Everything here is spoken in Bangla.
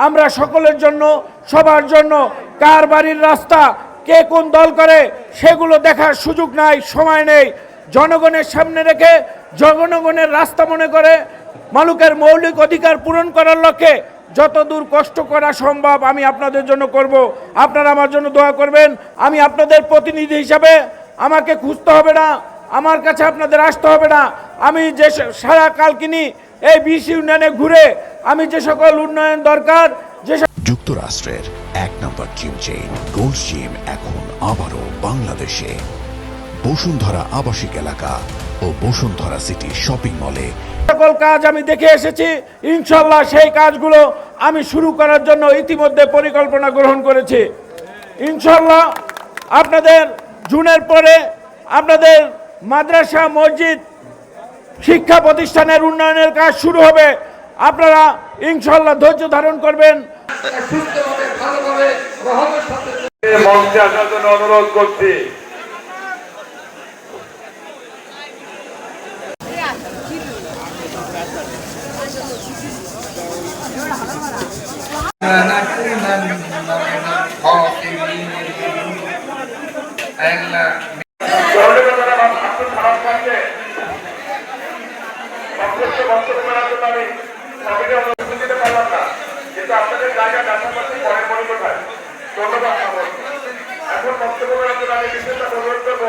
আমরা সকলের জন্য, সবার জন্য কার বাড়ির রাস্তা কে কোন দল করে সেগুলো দেখার সুযোগ নাই, সময় নেই। জনগণের সামনে রেখে জনগণের রাস্তা মনে করে মানুষের মৌলিক অধিকার পূরণ করার লক্ষ্যে যতদূর কষ্ট করা সম্ভব আমি আপনাদের জন্য করব। আপনারা আমার জন্য দোয়া করবেন। আমি আপনাদের প্রতিনিধি হিসাবে, আমাকে খুঁজতে হবে না, আমার কাছে আপনাদের আসতে হবে না। আমি যে সারা কালকিনি এই 20 ইউনিয়নে ঘুরে আমি যে সকল উন্নয়ন দরকার, যে যুক্তরাষ্ট্রের 1 নম্বর জিম চেইন গোল্ড জিম এখন আবারও বাংলাদেশে বসুন্ধরা আবাসিক এলাকা ও বসুন্ধরা সিটি শপিং মলে সকল কাজ আমি দেখে এসেছি। ইনশাল্লাহ সেই কাজগুলো আমি শুরু করার জন্য ইতিমধ্যে পরিকল্পনা গ্রহণ করেছি। ইনশাল্লাহ আপনাদের জুনের পরে আপনাদের মাদ্রাসা, মসজিদ, শিক্ষা প্রতিষ্ঠানের উন্নয়নের কাজ শুরু হবে। আপনারা ইনশাল্লাহ ধৈর্য ধারণ করবেন। মঞ্চে আসার জন্য অনুরোধ করছি। কিন্তু আপনাদের জায়গা কাছাকাছি পরে পরে কোথায়? ধন্যবাদ। এখন বক্তব্য করার জন্য আমি বিশেষ অনুরোধ করবো